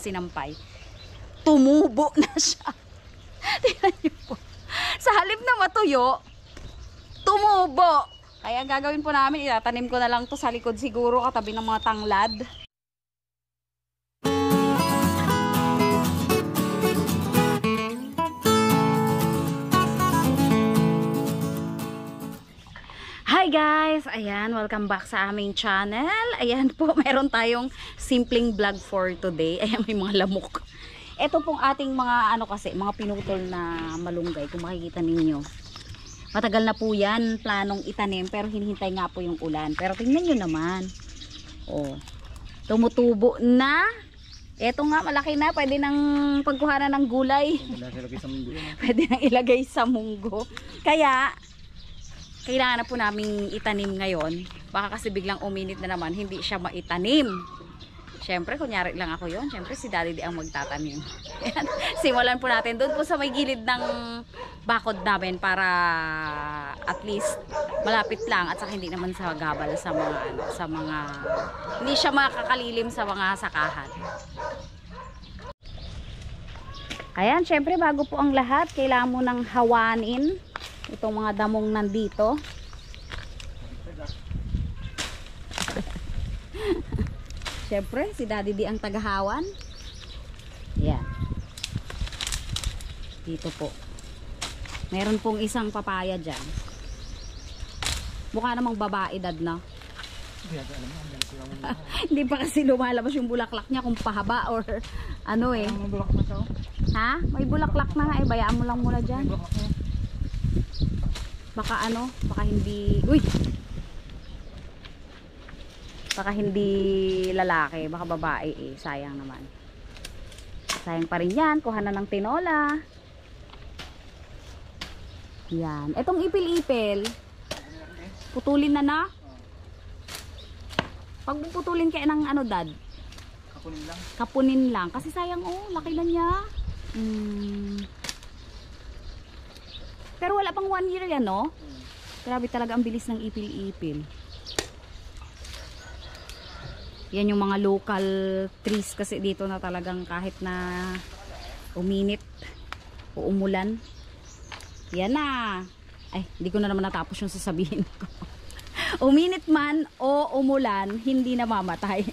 sinampay. Tumubo na siya. Tingnan niyo po. Sa halip na matuyo, tumubo. Kaya gagawin po namin, itatanim ko na lang to sa likod siguro katabi ng mga tanglad. Hi guys! Ayan, welcome back sa aming channel. Ayan po, meron tayong simpleng vlog for today. Ayan, may mga lamok. Ito pong ating mga mga pinutol na malunggay, kung makikita ninyo. Matagal na po yan, planong itanim, pero hinihintay nga po yung ulan. Pero tingnan nyo naman. Oh, tumutubo na. Ito nga, malaki na. Pwede nang pagkuhanan ng gulay. Pwede nang ilagay sa munggo. Kaya kailangan na po namin itanim ngayon. Baka kasi biglang uminit na naman, hindi siya maitanim. Siyempre, kunyari lang ako yon. Siyempre, si Daddy Di ang magtatanim. Simulan po natin doon po sa may gilid ng bakod namin para at least malapit lang at saka hindi naman sa gabal sa mga hindi siya makakalilim sa mga sakahan. Ayan, siyempre bago po ang lahat, kailangan mo nang hawanin itong mga damong nandito. Siyempre, si Daddy Di ang tagahawan. Yan. Dito po. Meron pong isang papaya dyan. Mukha namang babae, Dad, na. Hindi pa kasi lumalabas yung bulaklak niya kung pahaba or ano eh. Ha? May bulaklak na nga eh. Bayaan mo lang muna dyan. Baka baka hindi, baka hindi lalaki, baka babae eh, sayang naman. Sayang pa rin yan, kuha na ng tinola. Yan, etong ipil-ipil, putulin na. Pag puputulin kayo ng Dad? Kapunin lang. Kapunin lang, kasi sayang laki na niya. Pero wala pang 1 year yan, no? Grabe talaga ang bilis ng ipil-ipil. Yan yung mga local trees kasi dito na talagang kahit na uminit o umulan. Yan na. Ay, hindi ko na naman natapos yung sasabihin ko. Uminit man o umulan, hindi na mamatay.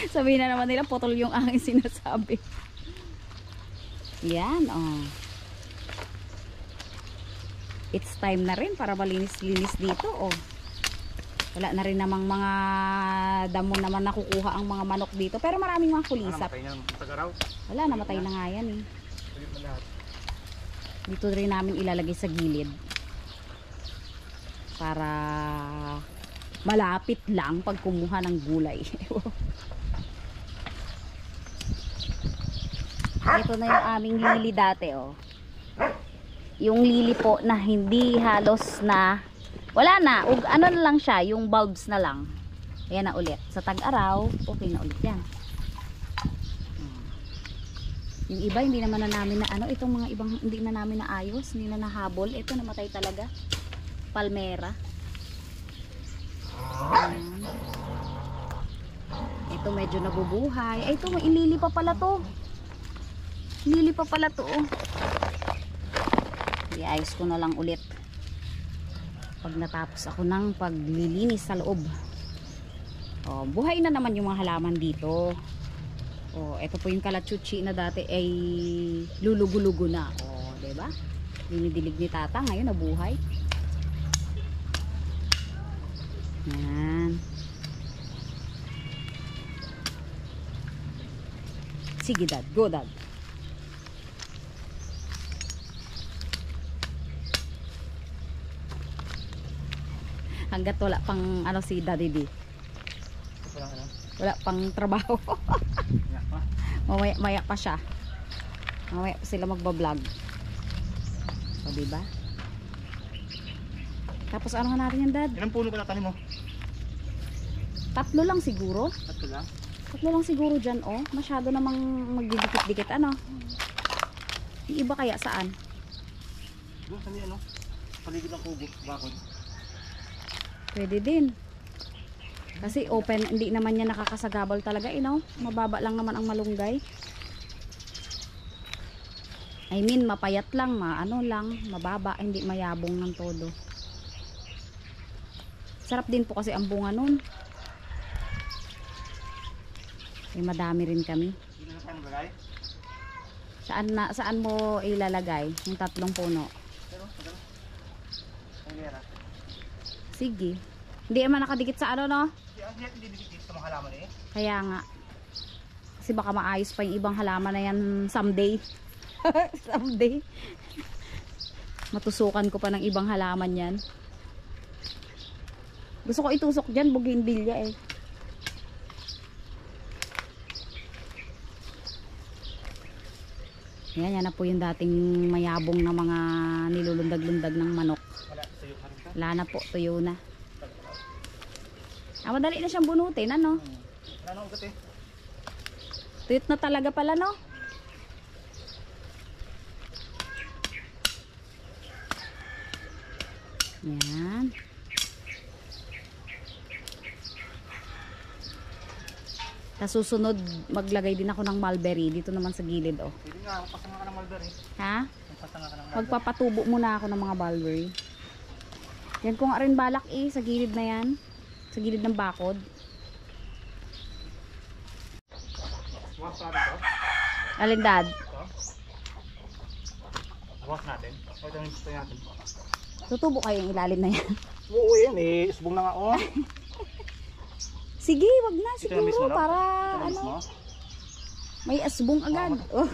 Sabihin na naman nila, putol yung aking sinasabi. Yan, It's time na rin para malinis-linis dito, Wala na rin namang mga damo naman nakukuha ang mga manok dito. Pero maraming mga kulisap. Wala, namatay na nga yan eh. Dito rin namin ilalagay sa gilid. Para malapit lang pag kumuha ng gulay. Ito na yung aming lili dati, Yung lili po na hindi halos na wala na, na lang siya, yung bulbs na lang. Ayan na ulit. Sa tag-araw, okay na ulit yan. Yung iba, hindi naman na namin na itong mga ibang hindi na namin naayos, hindi na nahabol. Ito namatay talaga. Palmera. Ayan. Ito medyo nabubuhay. Ay, ito, ilili pa pala to. Lili pa pala to, iayos ko na lang ulit pag natapos ako ng paglilinis sa loob. Buhay na naman yung mga halaman dito. Ito po yung kalachuchi na dati ay lulugo-lugo na. Diba? Dinidilig ni tata, ngayon nabuhay. Yan. Sige, Dad. Go, Dad. Hanggat wala pang si Daddy Di. Wala pang trabaho. Maya pa siya. Mamaya pa sila magbablog. Diba? Tapos ano natin yan, Dad? Ilang puno pa tatanim mo? 3 lang siguro. 3 lang? 3 lang siguro dyan, Masyado namang magdidikit-dikit, Yung iba kaya saan? Doon sa paligid ng kubo, bakod. Pwede din. Kasi open, hindi naman niya nakakasagabal talaga, mababa lang naman ang malunggay. I mean, mapayat lang, mababa, hindi mayabong ng todo. Sarap din po kasi ang bunga nun. Madami rin kami. Saan mo ilalagay yung 3 puno? Sige. Hindi naman nakadikit sa no? Hindi dikit sa mga halaman eh. Kaya nga. Kasi baka maayos pa yung ibang halaman na yan someday. Someday. Matusukan ko pa ng ibang halaman yan. Gusto ko itusok dyan, bougainvillea eh. Yan na po yung dating mayabong na mga nilulundag-lundag ng manok. Wala na po, tuyo na. Madali na siyang bunutin, ano? Tuyot na talaga pala, no? Yan. Susunod, maglagay din ako ng mulberry dito naman sa gilid, oh. Pwede nga, magpasanga ka ng mulberry. Ha? Magpasanga ka ng mulberry. Magpapatubo muna ako ng mga mulberry. Yan ko nga rin balak sa gilid na yan. Sa gilid ng bakod. Wash natin to. Alin, Dad? Ito. Wash natin. O, ito yung gusto natin. Tutubo kayo yung ilalim na yan. Oo, yan eh. Isbong na nga, oh. Sige, wag na Ito na mismo, siguro no? para Ito na mismo. may asbong agad. Oh.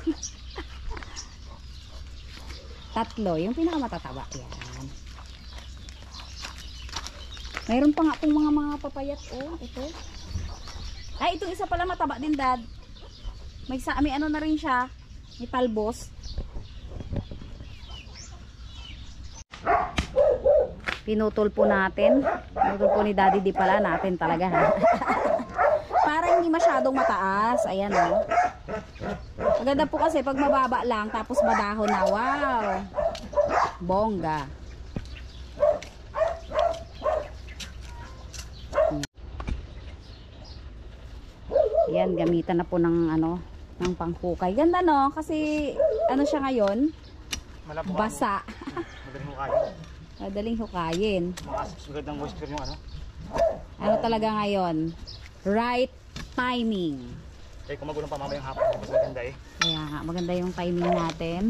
3, yung pinakamatataba. Yan. Mayroon pa nga pong mga papayat, oh. Ito. Ay, itong isa pala mataba din, Dad. May ano na rin siya. May talbos. Pinutol po natin. Pinutol po ni Daddy di pala natin talaga, ha. Para hindi masyadong mataas. Ayan, oh. Maganda po kasi pag mababa lang tapos madahon na. Wow. Bongga. Ayan, gamitan na po ng ng panghukay. Ganda, no? Kasi ano siya ngayon? Malapok Basa. Madaling hukayin. Madaling hukayin. Maganda ng moisture yung ano. Ano talaga ngayon? Right timing. Eh, kung magulang pa mamayang hapon, mas maganda eh. Kaya nga, maganda yung timing natin.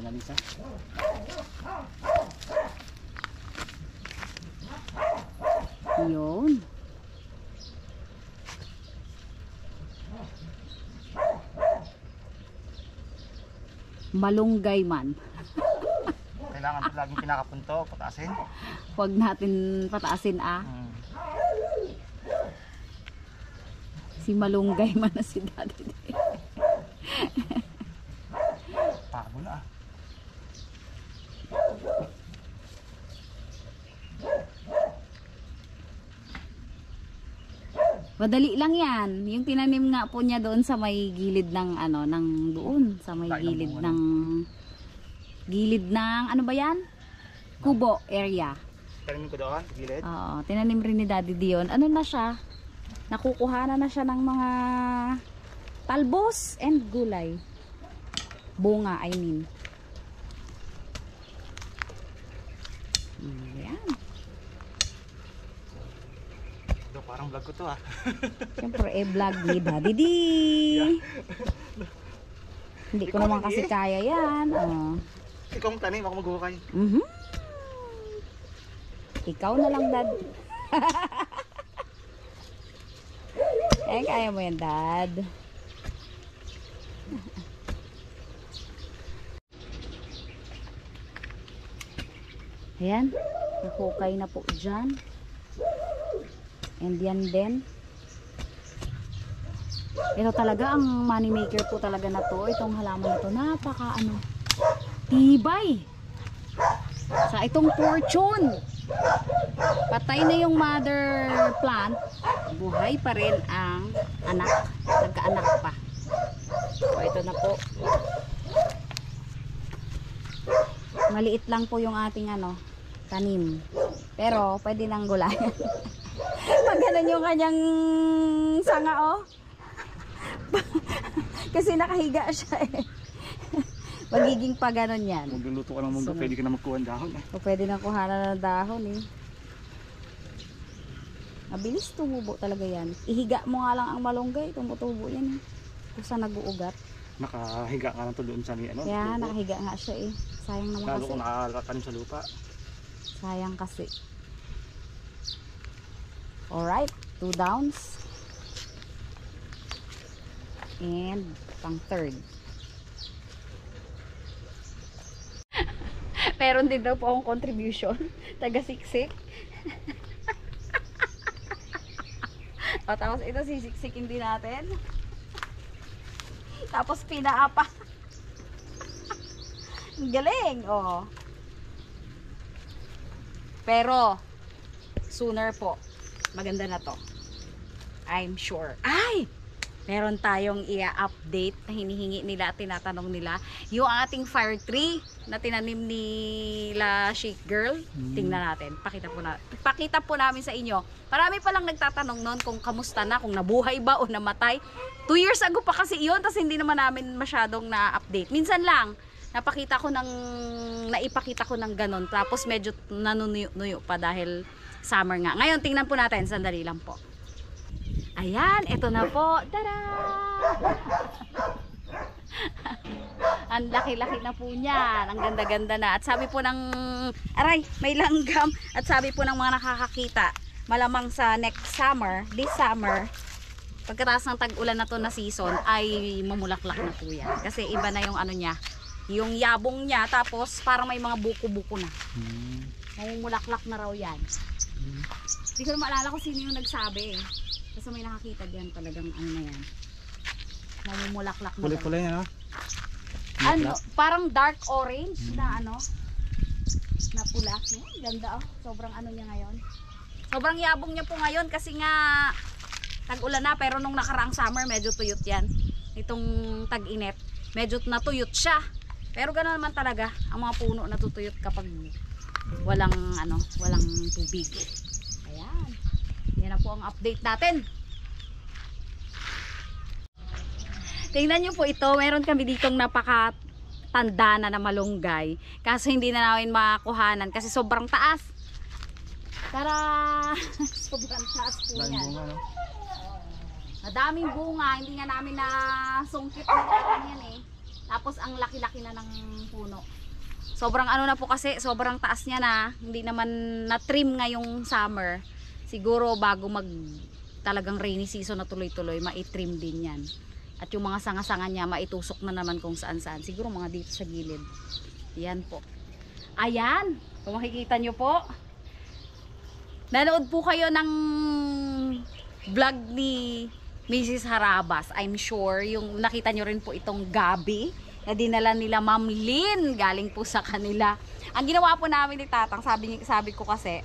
Nalisa. Yun. Malunggay man. Kailangan laging pinakapunto, pataasin. Huwag natin pataasin, Si malunggay man na si Daddy. Pago na Madali lang yan. Yung tinanim nga po niya doon sa may gilid ng ng doon. Sa may gilid ng ano ba yan? Kubo area. Tinanim ko doon, gilid. Oo, tinanim rin ni Daddy Dion. Ano na siya? Nakukuha na siya ng mga talbos and gulay. Bunga, I mean. Ayan. Parang vlog ko to Siyempre, vlog ni Daddy D. Hindi ko naman kasi kaya yan. Ikaw ang tanim, ako maghuhukay. Ikaw na lang, Dad. Kaya mo yan, Dad. Ayan. Nakukay na po dyan. And yan din. Ito talaga ang money maker po talaga na to. Itong halaman na to. Napaka tibay. Sa itong fortune. Patay na yung mother plant. Buhay pa rin ang anak. Nagkaanak pa. So ito na po. Maliit lang po yung ating tanim. Pero pwede nang gulayan. Pag ganun yung kanyang sanga, oh. Kasi nakahiga siya eh. Magiging pa ganun yan. Magluluto ka ng munggo, pwede ka na magkuha ng dahon eh. O pwede nang kuhanan ng dahon eh. Mabilis tumubo talaga yan. Ihiga mo nga lang ang malunggay, tumutubo yan eh. Kung saan nag-uugat. Nakahiga ka na to doon sa ano. Kaya nakahiga nga siya eh. Sayang naman Lalo kasi. kung nakakatanim sa lupa. Sayang kasi. Alright, 2 downs. And pang third. Meron din daw po akong contribution. Taga-siksik. O, tapos ito sisiksikin din natin. Tapos pinaapa. Ang galing, oh. Pero, sooner po, maganda na to. I'm sure. Ay! Meron tayong i-update na hinihingi nila at tinatanong nila. Yung ating fire tree na tinanim nila Shake Girl. Tingnan natin. Pakita po namin sa inyo. Marami palang nagtatanong noon kung kamusta na, kung nabuhay ba o namatay. 2 years ago pa kasi yun, tapos hindi naman namin masyadong na-update. Minsan lang, naipakita ko ng ganon. Tapos medyo nanunuyo pa dahil summer nga. Ngayon, tingnan po natin. Sandali lang po. Ayan, ito na po. Tada! Ang laki-laki na po niyan. Ang ganda-ganda na. At sabi po ng, aray, may langgam. At sabi po ng mga nakakakita, malamang sa next summer, this summer, pagkatapos ng tag-ulan na to na season, ay mamulaklak na po yan. Kasi iba na yung ano niya, yung yabong niya, tapos parang may mga buko-buko na. Mamumulaklak na raw yan. Hindi ko na maalala kung sino yung nagsabi eh. Kasi may nakakita diyan talagang ano na yan. Mamumulaklak na. Puli-puli yan, no? Ano, parang dark orange na ano, na pula. Yan, ganda oh. Sobrang ano niya ngayon. Sobrang yabong niya po ngayon kasi nga tag-ulan na, pero nung nakaraang summer medyo tuyot yan. Itong tag-init, medyo natuyot siya. Pero ganoon naman talaga ang mga puno natutuyot kapag walang ano, walang tubig. Ayan. Yan na po ang update natin. Tingnan nyo po ito. Meron kami ditong napakatanda na malunggay. Kaso hindi na namin makakuhanan kasi sobrang taas. Tara! Sobrang taas po yan. Bunga, no? Madaming bunga. Hindi nga namin nasungkit na taran yan eh. Tapos ang laki-laki na ng puno. Sobrang ano na po kasi, sobrang taas niya na. Hindi naman na-trim ngayong summer. Siguro bago talagang rainy season na tuloy-tuloy, mai-trim din yan. At yung mga sanga-sanga niya, maitusok na naman kung saan-saan. Siguro mga dito sa gilid. Yan po. Ayan. Kung makikita nyo po. Nanood po kayo ng vlog ni Mrs. Harabas. I'm sure. Yung nakita nyo rin po itong gabi na dinala nila Ma'am Lynn. Galing po sa kanila. Ang ginawa po namin ni Tatang, sabi ko kasi,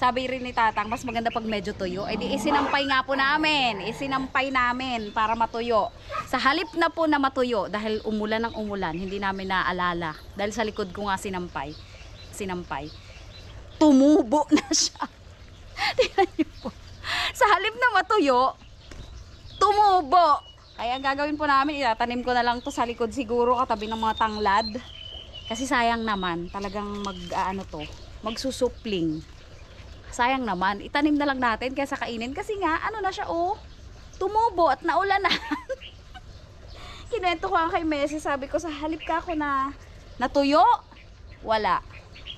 sabi rin ni Tatang, mas maganda pag medyo tuyo. Eh di isinampay nga po namin. Isinampay namin para matuyo. Sa halip na po na matuyo, dahil umulan ng umulan, hindi namin naaalala. Dahil sa likod ko nga sinampay. Tumubo na siya. Tingnan niyo po. Sa halip na matuyo, tumubo. Kaya ang gagawin po namin, itatanim ko na lang to sa likod siguro katabi ng mga tanglad. Kasi sayang naman, talagang magsusupling. Sayang naman, itanim na lang natin kaysa kainin kasi nga ano na siya oh, tumubo at naulan na. Kinuwento ko nga kay Messi, sabi ko sa halip ka ako na natuyo, wala.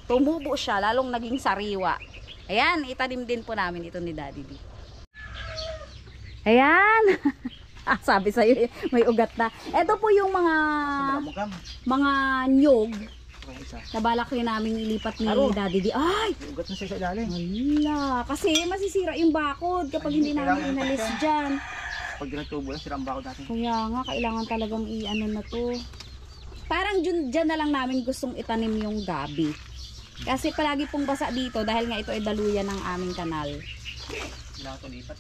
Tumubo siya, lalong naging sariwa. Ayan, itanim din po namin ito ni Daddy D. Ayan. Sabi sa'yo, may ugat na. Ito po yung mga nyog. Nabalak rin namin ilipat ni Daddy D. Ay! Ugat na siya sa ilalim. Hala, kasi masisira yung bakod kapag hindi namin inalis dyan. Pag nagtubo lang, sira ang bakod natin. Kaya nga, kailangan talagang i-ano na to. Parang dyan na lang namin gustong itanim yung gabi. Kasi palagi pong basa dito dahil nga ito ay daluyan ng aming kanal. Kailangan ito lipat.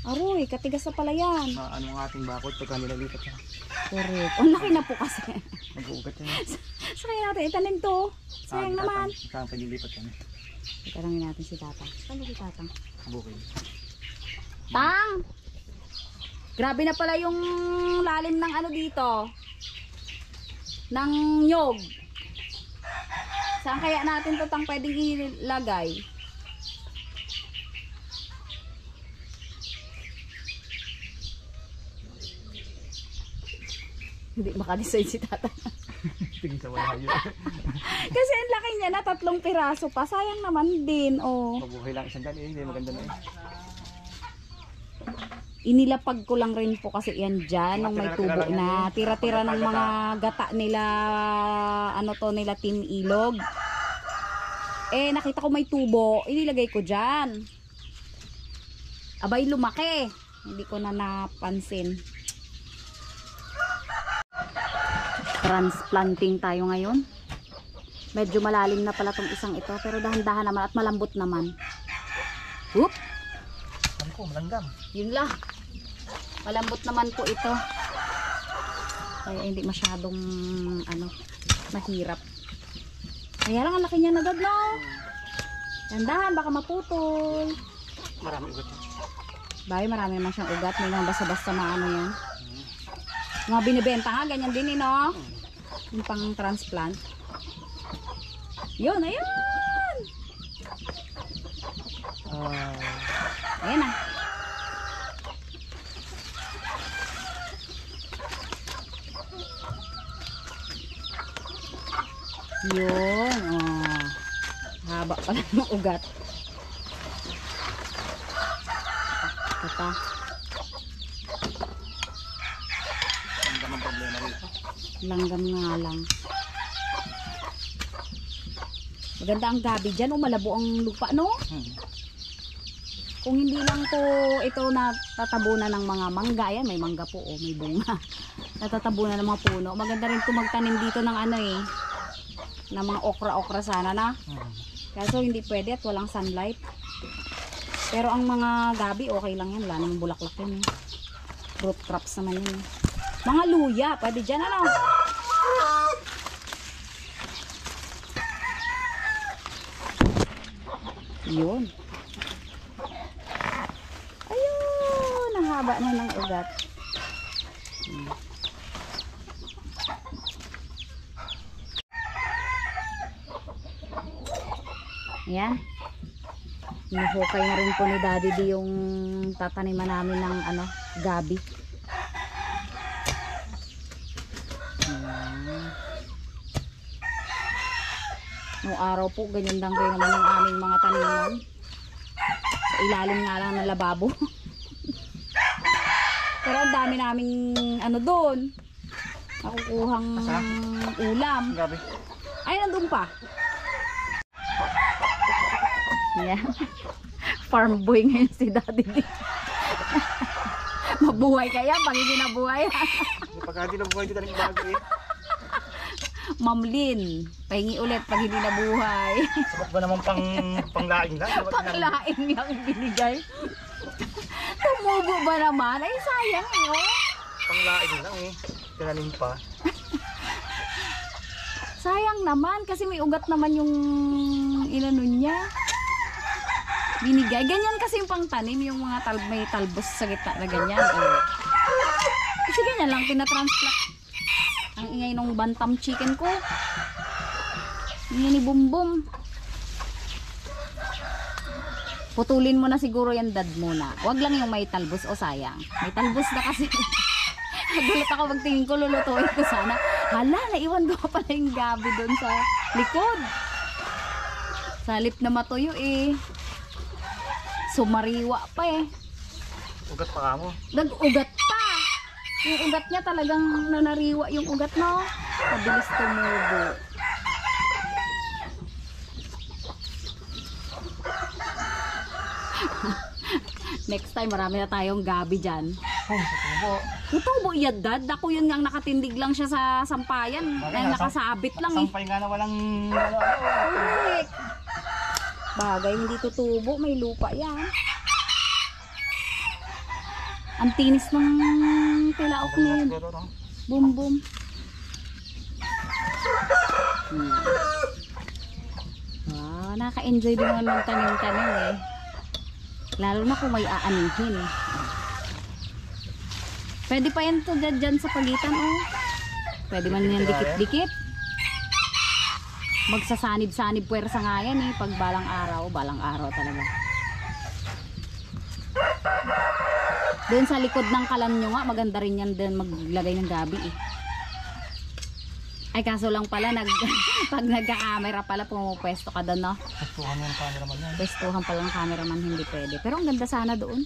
Aroy, katigas na pala yan. Ano ang ating bakod pagka nilalipat siya? Correct. Ang laki na po kasi. Mag-uugat yan. Sakay natin, itanim to. Sayang naman. Saan pa nilipat yan? Itanongin natin si Tatang. Saan ba si Tatang? Bukid. Tang! Grabe na pala yung lalim ng ano dito. Ng nyog. Saan kaya natin to Tang pwedeng ilagay? Hindi makadesign si Tatang. Tingin sa wala yun. Kasi ang laki niya na 3 piraso pa. Sayang naman din, oh. Mabuhay lang isang dyan eh. Hindi maganda na eh. Inilapag ko lang rin po kasi yan dyan nung may tubo na. Tira-tira ng mga gata nila, ano to, nila Team Ilog. Eh, nakita ko may tubo. Inilagay ko dyan. Abay, lumaki. Hindi ko na napansin. Transplanting tayo ngayon. Medyo malalim na pala tong isang ito, pero dahan-dahan naman at malambot naman. Whoop! Ano ko, malanggam. Yun lang. Malambot naman po ito. Kaya hindi masyadong ano, mahirap. Kaya lang ang laki niya agad, no? Dahan-dahan, baka maputol. Marami ugat. Bay, marami naman siyang ugat. May mga basta-basta maano yan. Mga binibenta nga, ganyan din, no? Yung pang transplant. Yun, ayun! Ayan na. Yun, oh. Haba pala ng ugat. Ito. Langgam ang problema rito. Langgam nga lang. Maganda ang gabi dyan, oh, malabo ang lupa, no? Kung hindi lang po ito na tatabunan ng mga mangga, yan, may mangga po, oh, may bunga. Natatabunan ng mga puno. Maganda rin kung magtanim dito ng ano eh, ng mga okra-okra sana na. Kaso hindi pwede at walang sunlight. Pero ang mga gabi, okay lang yan. Wala namang bulaklak yan eh. Fruit crops naman yun eh. Mga luya, pwede dyan ano. Yun. Ayun, ang haba na ng ugat. Ayan. Hinuhukay na rin po ni Daddy D yung tataniman namin ng ano, gabi. Ayan. Noong araw po, ganyan lang rin naman yung aming mga taniman. Sa ilalim nga lang ng lababo. Pero ang dami naming ano doon. Nakukuhang ulam. Gabi. Ay, nandun pa. Yeah. Farm boy ngayon si Daddy D. Mabuhay kaya pag hindi nabuhay. Pagka hindi nabuhay dito ng bago eh. Ma'am Lynn, pahingi ulit pag hindi nabuhay. Sabat ba naman panglaing lang? Panglaing niyang binigay. Tumubo ba naman? Ay sayang eh, oh. Panglaing lang eh. Tinanim pa. Sayang naman kasi may ugat naman yung inano niya. Binigay. Ganyan kasi yung pangtanim, yung mga may talbos sa gitna na ganyan. Eh. Kasi ganyan lang, tinatransplant. Ang ingay nung bantam chicken ko. Ingay ni Bumbum. Putulin mo na siguro yan dad muna. Huwag lang yung may talbos o sayang. May talbos na kasi. Nagulat ako magtingin ko, lulutuin ko sana. Hala, naiwan ko pala yung gabi doon sa likod. Salip na matuyo eh. Sumariwa pa eh. Ugat pa ka mo. Nag-ugat pa. Yung ugat niya talagang nanariwa yung ugat no. Mabilis tumubo. Next time marami na tayong gabi dyan. Oh, tutubo. Tutubo iya dad. Ako yun nga nakatindig lang siya sa sampayan. Ay, nakasabit lang eh. Sampay nga na walang Ulit. Bagay hindi tutubo. May lupa yan. Ang tinis ng tilaok na yun. Boom boom. Ah, na. nakaka-enjoy din naman magtanim-tanim eh. Lalo na kung may aanihin. Pwede pa yan to dyan sa pagitan oh. Pwede man yan dikit-dikit. Magsasanib-sanib puwersa nga yan eh. Pag balang araw talaga. Doon sa likod ng kalan nyo nga, maganda rin yan din maglagay ng gabi eh. Ay kaso lang pala, pag nagka-camera pala, pumupwesto ka doon no? Pwestuhan mo yung cameraman yan. Pwestuhan pala ng cameraman, hindi pwede. Pero ang ganda sana doon.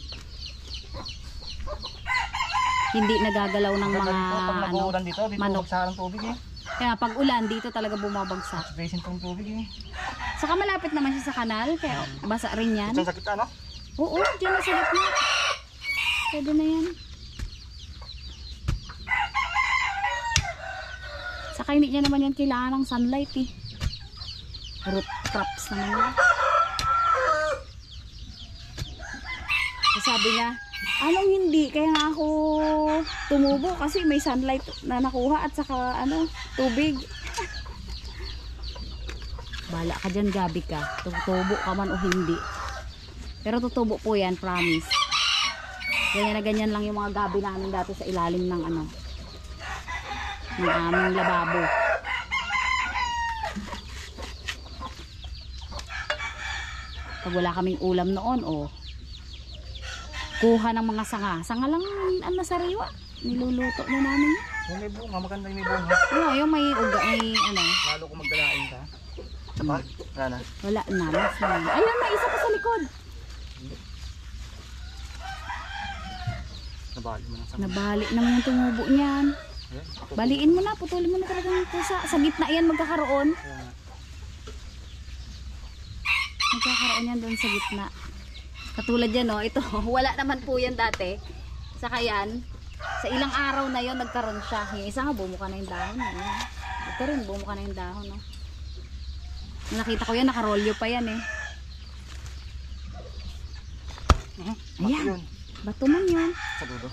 Hindi nagagalaw ng mga Pag nag-uulan dito manok. bumagsakan ng tubig eh. Kaya pag ulan, dito talaga bumabagsak. Basin tong tubig eh. Saka malapit naman siya sa kanal, kaya basa rin yan. Diyan sa kita no? Oo, dyan na sa gitna. Pwede na yan. Saka hindi niya naman yan kailangan ng sunlight eh. Root crops naman yan. Sabi niya, anong hindi? Kaya nga ako tumubo kasi may sunlight na nakuha at saka tubig. Bala ka dyan, gabi ka. Tutubo ka man o hindi. Pero tutubo po yan, promise. Ganyan na ganyan lang yung mga gabi namin dati sa ilalim ng ng aming lababo. Pag wala kaming ulam noon, kuha ng mga sanga. Sanga lang ang nasariwa. Niluluto na namin. Yung may bunga, maganda yung may bunga. Yung may uga, may Lalo kung magdalain ka. Saba? Wala na. Wala na. Last na. Ayun, may isa pa sa likod. Nabali mo na sa Nabali naman yung tumubo niyan. Baliin mo na, putulin mo na talaga ng pusa. Sa gitna yan magkakaroon. Magkakaroon yan doon sa gitna. Katulad yan ito wala naman po yan dati. Saka yan, sa ilang araw na yon nagkaroon siya. Yung isa nga bumuka na yung dahon. Ito rin bumuka na yung dahon. Nakita ko yan, nakarolyo pa yan eh. Ayan, bato man yun. Sa dudo.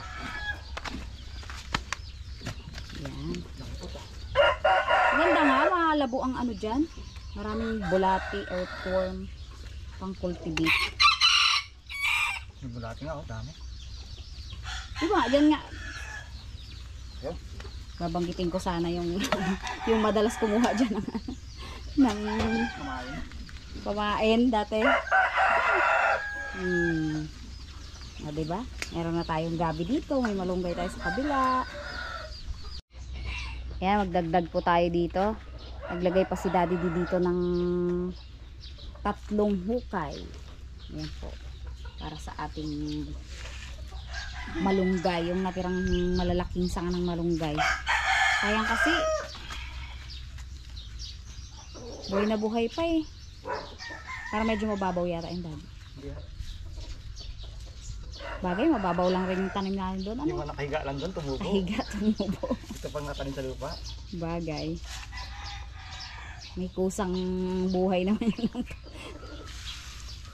Ayan. Ganda nga, malabo ang dyan. Maraming bulati, earthworm, pang cultivate. May bulati nga dami. Diba, dyan nga. Yan. Babanggitin ko sana yung yung madalas kumuha dyan ng pamain dati. Diba? Meron na tayong gabi dito. May malunggay tayo sa kabila. Ayan, magdagdag po tayo dito. Naglagay pa si Daddy dito ng 3 hukay. Ayan po. Para sa ating malunggay. Yung natirang malalaking sanga ng malunggay. Sayang kasi buhay na buhay pa eh. Para medyo mababaw yata yung Daddy. Bagay, mababaw lang rin yung tanim natin doon. Yung nakahiga lang doon, tumubo. Kahiga, tumubo. Ito pang natanim sa lupa. Bagay. May kusang buhay naman yan.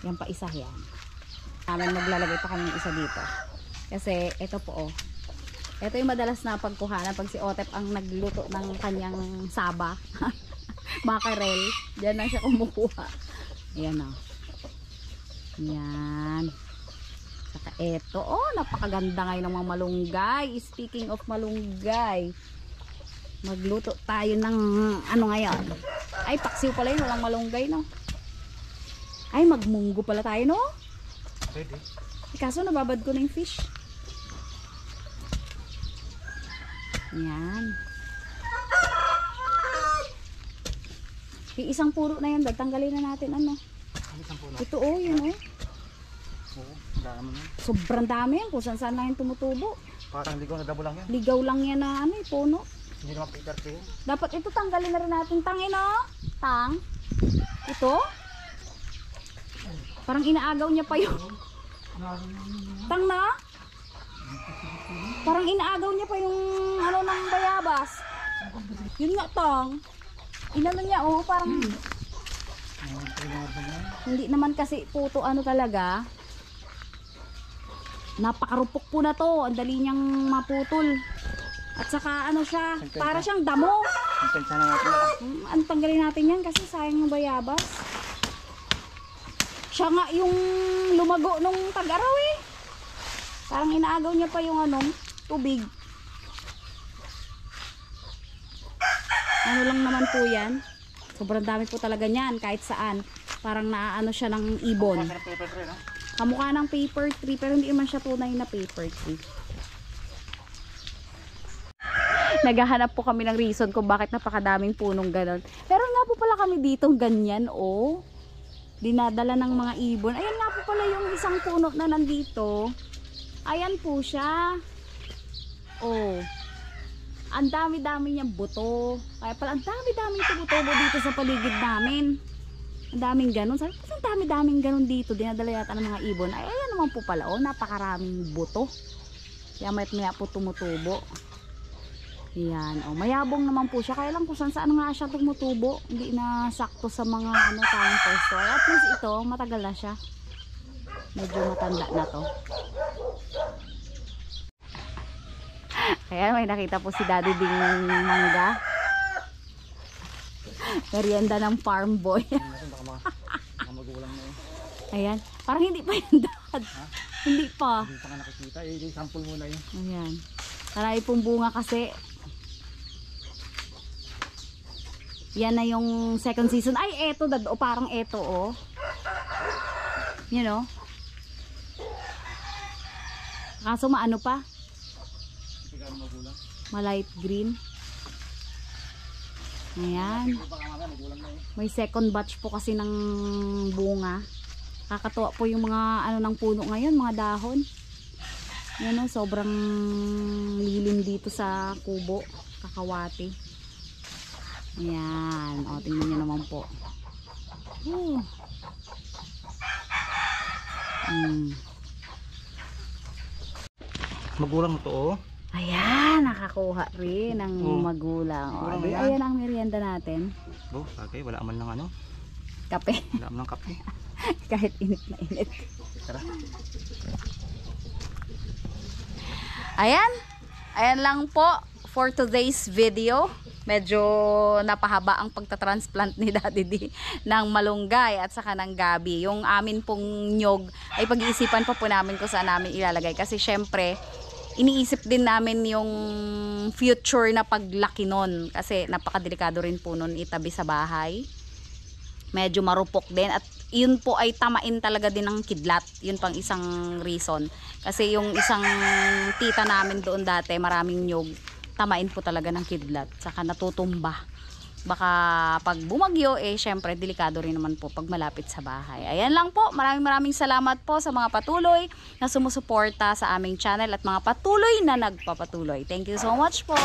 Yan pa isa yan. Namin maglalagay pa kami ng isa dito. Kasi ito po ito yung madalas na pagkuhanan pag si Otep ang nagluto ng kanyang saba. Makarel. Diyan na siya kumukuha. Ayan Yan. Saka ito, napakaganda ngayon ng mga malunggay. Speaking of malunggay, magluto tayo ng ngayon. Ay, paksiw pala yun, walang malunggay, no? Ay, magmunggo pala tayo, no? Pwede. Kaso nababad ko na yung fish. Yan. Yung isang puro na yan, tanggalin na natin, Isang puno. Ito, yun, Oo, dami yan. sobrang dami yan, kung saan lang yung tumutubo. Parang ligaw na dabo lang yan. Ligaw lang yan na, puno. Hindi naman Peter Pan. Dapat ito tanggalin na rin natin. Tang. Ito. Parang inaagaw niya pa yung tang na. Parang inaagaw niya pa yung ng bayabas. Yun nga tang. Inano niya parang hindi naman kasi puto talaga. Napakarupok po na to. Ang dali niyang maputol. At saka siya, para siyang damo. Intensa na natin na. Ang tanggalin natin yan kasi sayang yung bayabas. Siya nga yung lumago nung tag-araw eh. Parang inaagaw niya pa yung tubig. Ano lang naman po yan. Sobrang dami po talaga niyan kahit saan. Parang naaano siya ng ibon. Kamukha ng paper tree pero hindi naman siya tunay na paper tree. Naghahanap po kami ng reason kung bakit napakadaming punong ganon. Pero nga po pala kami dito ganyan oh. Dinadala ng mga ibon. Ayan nga po pala yung isang puno na nandito. Ayan po siya. Oh. Ang dami-dami niyang buto. Kaya pala ang dami-daming tumutubo dito sa paligid namin. Ang daming ganon. Sabi ko, ang dami-daming ganon dito. Dinadala yata ng mga ibon. Ay, ayan naman po pala. Oh, napakaraming buto. Kaya maya po tumutubo. Yan. Oh, mayabong naman po siya. Kaya lang kung saan nga siya tumutubo. Hindi na sakto sa mga tayong pwesto. At least ito, matagal na siya. Medyo matanda na to. Ayan, may nakita po si Daddy Ding mangga. Merienda ng farm boy. Magulang na eh. Ayan. Parang hindi pa yung dad. Hindi pa. Hindi pa nga nakikita. Sample muna yun. Ayan. Marami pong bunga kasi. Yan na yung second season. Ay, eto dad. O parang eto oh. You know. Kaso maano pa? Ma-light green. Ayan. May second batch po kasi ng bunga. Kakatuwa po yung mga ng puno ngayon, mga dahon. Yan o, sobrang lilim dito sa kubo, kakawati. Ayan. O, tingnan nyo naman po. Magulang to oh. Ayan, nakakuha rin ng magulang. O, ayan ang merienda natin. Okay, wala man ng Kape. Wala man ng kape. Kahit init na init. Tara. Ayan. Ayan lang po for today's video. Medyo napahaba ang pagtatransplant ni Daddy D ng malunggay at saka ng gabi. Yung amin pong nyog ay pag-iisipan pa po namin kung saan namin ilalagay. Kasi syempre, iniisip din namin yung future na paglaki nun. Kasi napakadelikado rin po nun itabi sa bahay. Medyo marupok din. At yun po ay tamain talaga din ng kidlat. Yun pang isang reason. Kasi yung isang tita namin doon dati, maraming nyog, tamain po talaga ng kidlat. Saka natutumba. Baka pag bumagyo, syempre, delikado rin naman po pag malapit sa bahay. Ayan lang po. Maraming salamat po sa mga patuloy na sumusuporta sa aming channel at mga patuloy na nagpapatuloy. Thank you so much po.